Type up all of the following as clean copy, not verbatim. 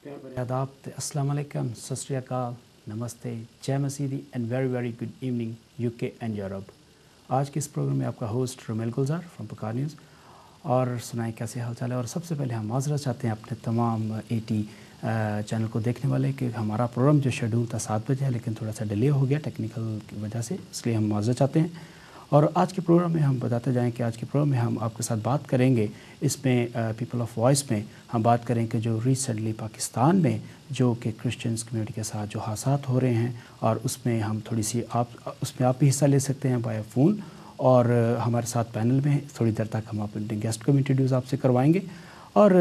प्यार भरे आदाब, अस्सलाम वालेकुम, सत श्री अकाल, नमस्ते, जय मसीदी and very very good evening UK and Europe. आज के इस प्रोग्राम में आपका होस्ट रोमेल गुलजार फ्रॉम पकार न्यूज़। और सुनाएं कैसे हाल चाल है। और सबसे पहले हम माजरत चाहते हैं अपने तमाम 80 चैनल को देखने वाले कि हमारा प्रोग्राम जो शेड्यूल था 7 बजे है, लेकिन थोड़ा सा डिले हो गया टेक्निकल की वजह से, इसलिए हम माजरत चाहते हैं। और आज के प्रोग्राम में हम बताते जाएं कि आज के प्रोग्राम में हम आपके साथ बात करेंगे, इसमें पीपल ऑफ वॉइस में हम बात करें कि जो रिसेंटली पाकिस्तान में जो कि क्रिश्चियंस कम्युनिटी के साथ जो हादसात हो रहे हैं, और उसमें हम थोड़ी सी उसमें आप भी हिस्सा ले सकते हैं बाय फ़ोन। और हमारे साथ पैनल में थोड़ी देर तक हम अपने गेस्ट को इंट्रोड्यूस आपसे करवाएंगे। और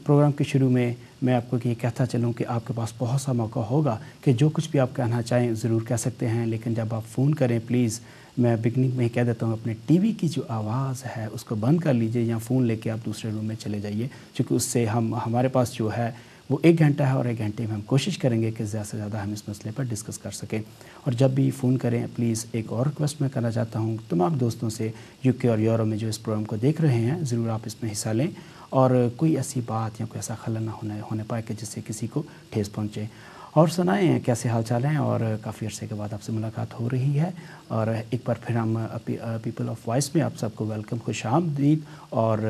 प्रोग्राम के शुरू में मैं आपको ये कहता चलूँ कि आपके पास बहुत सा मौका होगा कि जो कुछ भी आप कहना चाहें ज़रूर कह सकते हैं, लेकिन जब आप फ़ोन करें प्लीज़, मैं बिगनिंग में ही कह देता हूँ, अपने टीवी की जो आवाज़ है उसको बंद कर लीजिए या फ़ोन लेके आप दूसरे रूम में चले जाइए, क्योंकि उससे हमारे पास जो है वो 1 घंटा है और 1 घंटे में हम कोशिश करेंगे कि ज़्यादा से ज़्यादा हम इस मसले पर डिस्कस कर सकें। और जब भी फ़ोन करें प्लीज़ एक और रिक्वेस्ट मैं करना चाहता हूँ तमाम दोस्तों से, यूके और यूरोप में जो इस प्रोग्राम को देख रहे हैं, ज़रूर आप इसमें हिस्सा लें और कोई ऐसी बात या कोई ऐसा खलल ना होने पाए कि जिससे किसी को ठेस पहुँचे। और सुनाएं कैसे हाल चाल हैं। और काफ़ी अर्से के बाद आपसे मुलाकात हो रही है, और एक बार फिर हम पीपल ऑफ वॉइस में आप सबको वेलकम, खुश आमदीद। और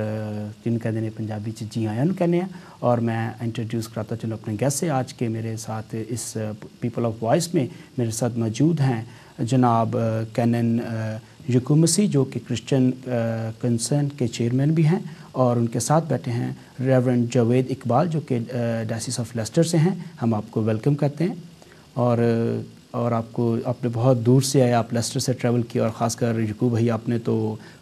जिनका दिन पंजाबी च जी आया कहने हैं। और मैं इंट्रोड्यूस कराता चलूँ अपने गेस्ट से। आज के मेरे साथ इस पीपल ऑफ वॉइस में मेरे साथ मौजूद हैं जनाब कैनन यकूब मसीह, जो कि क्रिश्चियन कंसर्न के चेयरमैन भी हैं, और उनके साथ बैठे हैं रेवरेंड जावेद इकबाल, जो कि डायसिस ऑफ लेस्टर से हैं। हम आपको वेलकम करते हैं। और आपने बहुत दूर से आए, आप लेस्टर से ट्रैवल किया, और ख़ासकर यकूब भाई आपने तो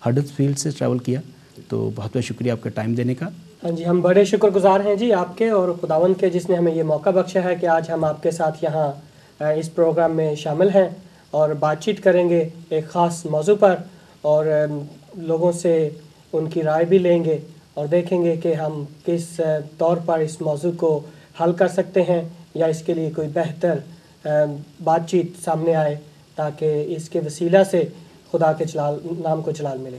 हडर्सफील्ड से ट्रैवल किया, तो बहुत बहुत शुक्रिया आपका टाइम देने का। हाँ जी, हम बड़े शुक्रगुजार हैं जी आपके और खुदावंद के, जिसने हमें ये मौका बख्शा है कि आज हम आपके साथ यहाँ इस प्रोग्राम में शामिल हैं और बातचीत करेंगे एक ख़ास मौजू पर, और लोगों से उनकी राय भी लेंगे और देखेंगे कि हम किस तौर पर इस मौजू को हल कर सकते हैं, या इसके लिए कोई बेहतर बातचीत सामने आए, ताकि इसके वसीला से खुदा के नाम को जलाल मिले।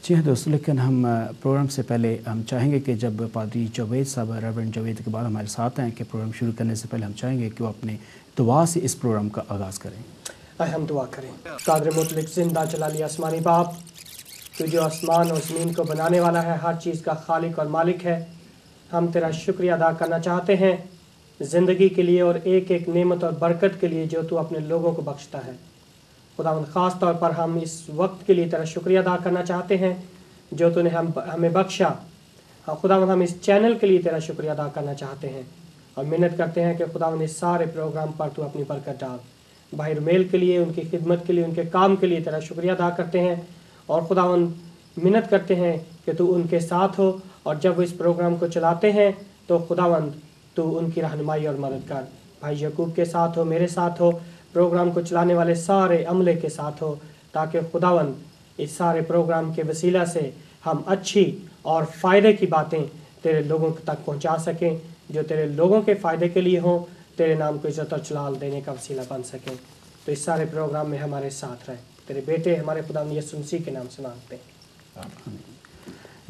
जी हाँ दोस्तों, लेकिन हम प्रोग्राम से पहले हम चाहेंगे कि जब पादरी जावेद साहब, रेवरेंड जावेद के बाद हमारे साथ हैं, कि प्रोग्राम शुरू करने से पहले हम चाहेंगे कि वो अपने दुआ से इस प्रोग्राम का आगाज़ करें। आए हम दुआ करें। कादर मुतलक जिंदा जलाली आसमानी बाप, तो जो आसमान और ज़मीन को बनाने वाला है, हर चीज़ का खालिक और मालिक है, हम तेरा शुक्रिया अदा करना चाहते हैं ज़िंदगी के लिए और एक एक नेमत और बरकत के लिए जो तू अपने लोगों को बख्शता है। खुदावंद, ख़ास तौर पर हम इस वक्त के लिए तेरा शुक्रिया अदा करना चाहते हैं जो तूने हमें बख्शा। हाँ खुदावंद, हम इस चैनल के लिए तेरा शुक्रिया अदा करना चाहते हैं और मिन्नत करते हैं कि खुदावंद इस सारे प्रोग्राम पर तू अपनी बरकत डाल। भाई रुमेल के लिए, उनकी खिदमत के लिए, उनके काम के लिए तेरा शुक्रिया अदा करते हैं, और खुदावंद मिन्नत करते हैं कि तू उनके साथ हो, और जब वो इस प्रोग्राम को चलाते हैं तो खुदावंद तू उनकी रहनुमाई और मदद कर। भाई यकूब के साथ हो, मेरे साथ हो, प्रोग्राम को चलाने वाले सारे अमले के साथ हो, ताकि खुदावंद इस सारे प्रोग्राम के वसीला से हम अच्छी और फ़ायदे की बातें तेरे लोगों तक पहुंचा सकें, जो तेरे लोगों के फ़ायदे के लिए हों, तेरे नाम को इज़्ज़त और जलाल देने का वसीला बन सकें। तो इस सारे प्रोग्राम में हमारे साथ रहे। तेरे बेटे हमारे खुदावंद यीशु मसीह के नाम से मांगते हैं।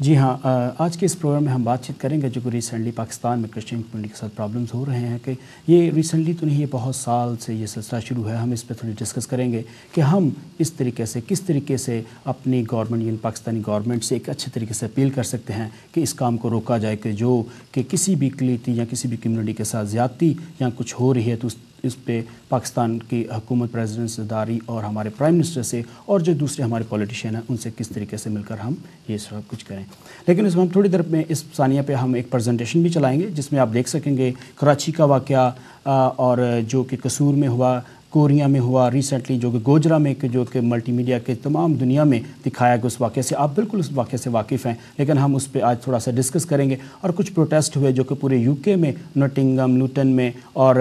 जी हाँ, आज के इस प्रोग्राम में हम बातचीत करेंगे जो कि रिसेंटली पाकिस्तान में क्रिश्चियन कम्युनिटी के साथ प्रॉब्लम्स हो रहे हैं, कि ये रिसेंटली तो नहीं, ये बहुत साल से ये सिलसिला शुरू है। हम इस पर थोड़ी डिस्कस करेंगे कि हम इस तरीके से, किस तरीके से अपनी गवर्नमेंट यानी पाकिस्तानी गवर्नमेंट से एक अच्छे तरीके से अपील कर सकते हैं कि इस काम को रोका जाए, कि किसी भी अक़लियती या किसी भी कम्युनिटी के साथ ज़्यादती या कुछ हो रही है तो इस पे पाकिस्तान की हुकूमत, प्रेसिडेंट सदारी और हमारे प्राइम मिनिस्टर से और जो दूसरे हमारे पॉलिटिशियन हैं उनसे किस तरीके से मिलकर हम ये सब कुछ करें। लेकिन इसमें हम थोड़ी देर में इस सानिया पे हम एक प्रेजेंटेशन भी चलाएंगे, जिसमें आप देख सकेंगे कराची का वाक़या, और जो कि कसूर में हुआ, कोरिया में हुआ रिसेंटली, जो कि गोजरा में, जो कि मल्टीमीडिया के तमाम दुनिया में दिखाया गया उस वाक़े से। आप बिल्कुल उस वाक़े से वाकिफ़ हैं, लेकिन हम उस पर आज थोड़ा सा डिस्कस करेंगे। और कुछ प्रोटेस्ट हुए जो कि पूरे यूके में, नॉटिंघम, लूटन में और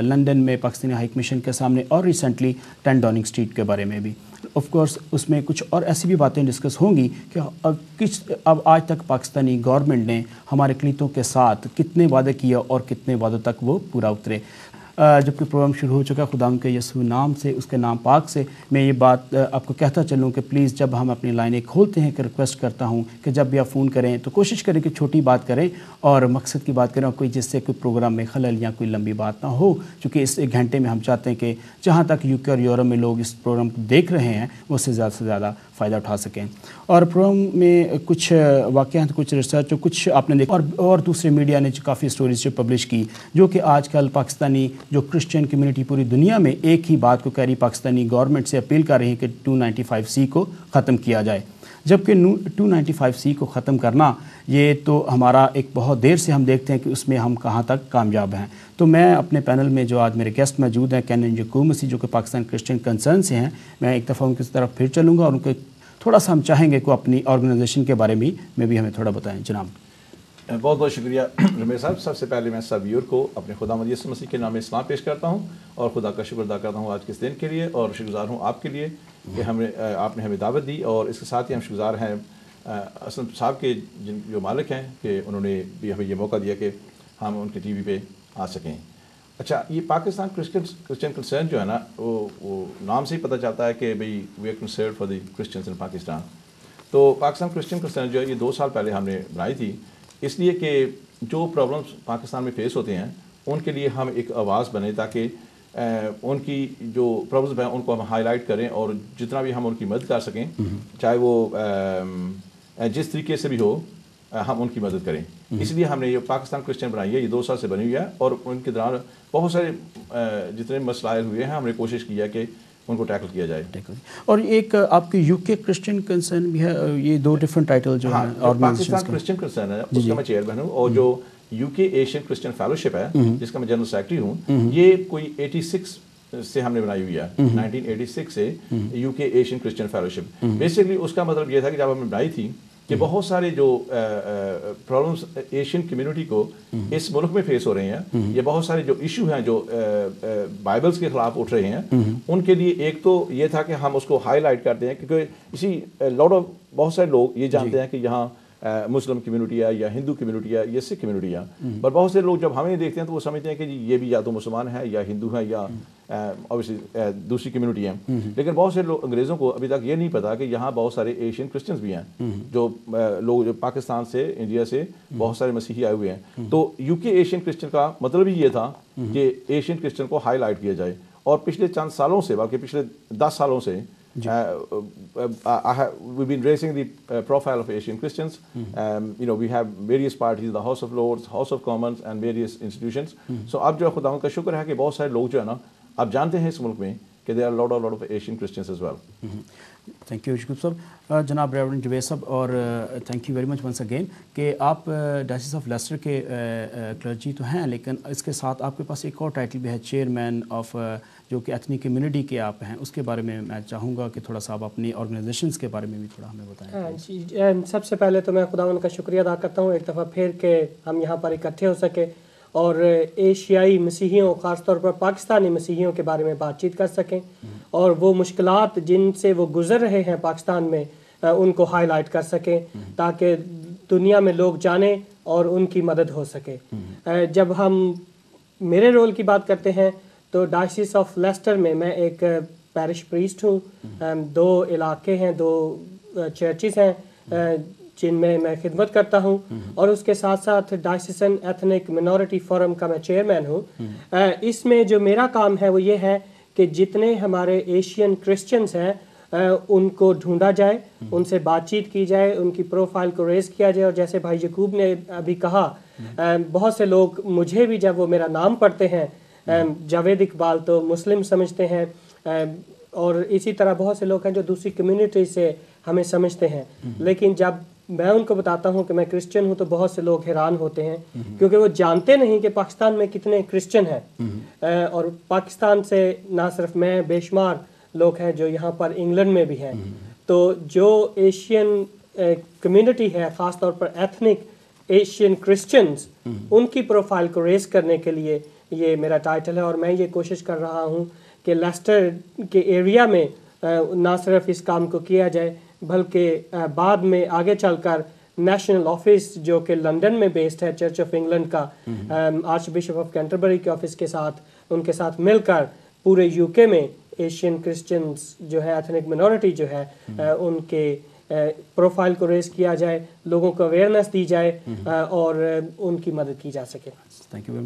लंदन में पाकिस्तानी हाई कमीशन के सामने, और रिसेंटली 10 डाउनिंग स्ट्रीट के बारे में भी। ऑफ कोर्स उसमें कुछ और ऐसी भी बातें डिस्कस होंगी कि अब आज तक पाकिस्तानी गवर्नमेंट ने हमारे अक़लियतों के साथ कितने वादे किए और कितने वादों तक वो पूरा उतरे। जबकि प्रोग्राम शुरू हो चुका, खुदाम के यसू नाम से, उसके नाम पाक से मैं ये बात आपको कहता चलूँ कि प्लीज़ जब हम अपनी लाइनें खोलते हैं कि रिक्वेस्ट करता हूँ कि जब भी आप फ़ोन करें तो कोशिश करें कि छोटी बात करें और मकसद की बात करें, और कोई जिससे कोई प्रोग्राम में खलल या कोई लंबी बात ना हो, क्योंकि इस 1 घंटे में हम चाहते हैं कि जहाँ तक यूके और यूरोप में लोग इस प्रोग्राम को देख रहे हैं उससे ज़्यादा फ़ायदा उठा सकें। और प्रोग्राम में कुछ वाक़यात, कुछ रिसर्च, कुछ आपने देखा और दूसरे मीडिया ने काफ़ी स्टोरीज जो पब्लिश की, जो कि आजकल पाकिस्तानी जो क्रिश्चियन कम्युनिटी पूरी दुनिया में एक ही बात को कह रही, पाकिस्तानी गवर्नमेंट से अपील कर रही है कि 295C को ख़त्म किया जाए। जबकि 295C को ख़त्म करना ये तो हमारा एक बहुत देर से हम देखते हैं कि उसमें हम कहाँ तक कामयाब हैं। तो मैं अपने पैनल में जो आज मेरे गेस्ट मौजूद हैं, कैनन यकूब मसीह जो कि पाकिस्तान क्रिश्चियन कंसर्न से हैं, मैं एक दफ़ा उनकी तरफ फिर चलूँगा और उनके थोड़ा सा हम चाहेंगे कि अपनी ऑर्गेनाइजेशन के बारे में भी हमें थोड़ा बताएं। जनाब बहुत बहुत शुक्रिया रमेश साहब। सबसे पहले मैं सब व्यूअर को अपने खुदावंद यीशु मसीह के नाम में सलाम पेश करता हूँ और खुदा का शुक्र अदा करता हूँ आज के इस दिन के लिए, और शुक्रगुजार हूँ आपके लिए कि आपने हमें दावत दी, और इसके साथ ही हम शुक्रगुजार हैं असलम साहब के जो मालिक हैं कि उन्होंने भी हमें ये मौका दिया कि हम उनके टीवी पे आ सकें। अच्छा, ये पाकिस्तान क्रिश्चियन कंसर्न जो है ना, वो नाम से ही पता चलता है कि भाई we are concern for the Christians in Pakistan. तो पाकिस्तान क्रिश्चियन कंसर्न जो है ये 2 साल पहले हमने बनाई थी, इसलिए कि जो प्रॉब्लम्स पाकिस्तान में फेस होते हैं उनके लिए हम एक आवाज़ बने, ताकि उनकी जो प्रॉब्लम्स हैं उनको हम हाईलाइट करें और जितना भी हम उनकी मदद कर सकें, चाहे वो जिस तरीके से भी हो, हम उनकी मदद करें। इसलिए हमने ये पाकिस्तान क्रिश्चियन बनाई है, ये 2 साल से बनी हुई है, और उनके दौरान बहुत सारे जितने मसलाइल हुए हैं हमने कोशिश की है कि उनको टैकल किया जाए। और एक आपकी यूके क्रिश्चियन कंसर्न भी है, ये 2 डिफरेंट टाइटल जो हाँ, है पाकिस्तान क्रिश्चियन कंसर्न है उसका मैं चेयरमैन हूँ, और जो यूके एशियन क्रिश्चियन फेलोशिप है जिसका मैं जनरल सेक्रेटरी हूँ, ये कोई 86 से हमने बनाई हुई है, 1986 से UK Asian Christian fellowship. Basically उसका मतलब ये था कि जब हमने बनाई थी कि बहुत सारे जो प्रॉब्लम्स एशियन कम्युनिटी को इस मुल्क में फेस हो रहे हैं, ये बहुत सारे जो इशू हैं जो बाइबल्स के खिलाफ उठ रहे हैं, उनके लिए एक तो ये था कि हम उसको हाईलाइट करते हैं, क्योंकि इसी बहुत सारे लोग ये जानते हैं कि यहाँ मुस्लिम कम्युनिटी है या हिंदू कम्युनिटी है या सिख कम्युनिटी है, पर बहुत से लोग जब हमें देखते हैं तो वो समझते हैं कि जी ये भी या तो मुसलमान है या हिंदू है या ऑब्वियसली दूसरी कम्युनिटी है। लेकिन बहुत से लोग, अंग्रेज़ों को अभी तक ये नहीं पता कि यहाँ बहुत सारे एशियन क्रिश्चियंस भी हैं, जो लोग जो पाकिस्तान से, इंडिया से बहुत सारे मसीही आए हुए हैं। तो यूके एशियन क्रिश्चियन का मतलब ही ये था कि एशियन क्रिश्चियन को हाईलाइट किया जाए, और पिछले चंद सालों से, बल्कि पिछले 10 सालों से we've been raising the profile of Asian Christians. We have various parties, the House of Lords, House of Commons and various institutions. So अब जो खुदावंद का शुक्र है कि बहुत सारे लोग जो है ना, आप जानते हैं इस मुल्क में कि there are a lot of Asian Christians as well. Thank you Yakub साहब। जनाब रेवरेंड जुबैर साहब, और thank you very much once again कि आप डायसिस ऑफ लेस्टर के क्लर्जी तो हैं, लेकिन इसके साथ आपके पास एक और टाइटल भी है, चेयरमैन ऑफ जो कि एथनिक कम्युनिटी के आप हैं। उसके बारे में मैं चाहूँगा कि थोड़ा सा आप अपनी ऑर्गेनाइजेशंस के बारे में भी थोड़ा हमें बताएं। सबसे पहले तो मैं खुदावंद का शुक्रिया अदा करता हूँ एक दफ़ा फिर कि हम यहाँ पर इकट्ठे हो सके और एशियाई मसीहियों, ख़ास तौर पर पाकिस्तानी मसीहियों के बारे में बातचीत कर सकें, और वो मुश्किलात जिनसे वो गुज़र रहे हैं पाकिस्तान में उनको हाईलाइट कर सकें, ताकि दुनिया में लोग जानें और उनकी मदद हो सके। जब हम मेरे रोल की बात करते हैं तो डायसिस ऑफ लेस्टर में मैं एक पैरिश प्रीस्ट हूँ। 2 इलाके हैं, 2 चर्चेस हैं जिनमें मैं खिदमत करता हूँ, और उसके साथ साथ डायसिसन एथनिक मिनॉरिटी फोरम का मैं चेयरमैन हूँ। इसमें जो मेरा काम है वो ये है कि जितने हमारे एशियन क्रिश्चियंस हैं उनको ढूंढा जाए, उनसे बातचीत की जाए, उनकी प्रोफाइल को रेज किया जाए। और जैसे भाई यकूब ने अभी कहा, बहुत से लोग मुझे भी जब वो मेरा नाम पढ़ते हैं, जावेद इकबाल, तो मुस्लिम समझते हैं, और इसी तरह बहुत से लोग हैं जो दूसरी कम्युनिटी से हमें समझते हैं। लेकिन जब मैं उनको बताता हूँ कि मैं क्रिश्चियन हूँ तो बहुत से लोग हैरान होते हैं, क्योंकि वो जानते नहीं कि पाकिस्तान में कितने क्रिश्चियन हैं। और पाकिस्तान से ना सिर्फ मैं, बेशुमार लोग हैं जो यहाँ पर इंग्लैंड में भी हैं। तो जो एशियन कम्युनिटी है, ख़ास तौर पर एथनिक एशियन क्रिश्चियंस, उनकी प्रोफाइल को रेस करने के लिए ये मेरा टाइटल है। और मैं ये कोशिश कर रहा हूँ कि लेस्टर के एरिया में ना सिर्फ इस काम को किया जाए, बल्कि बाद में आगे चलकर नेशनल ऑफिस जो कि लंदन में बेस्ड है, चर्च ऑफ इंग्लैंड का, आर्च बिशप ऑफ कैंटरबरी के ऑफिस के साथ ان کے ساتھ مل کر پورے یو کے میں ایشین کرسچنز جو ہے ایتھنک منورٹی جو ہے ان کے پروفائل کو ریز کیا جائے، لوگوں کو اویئرنیس دی جائے اور ان کی مدد کی جا سکے. Thank you very much.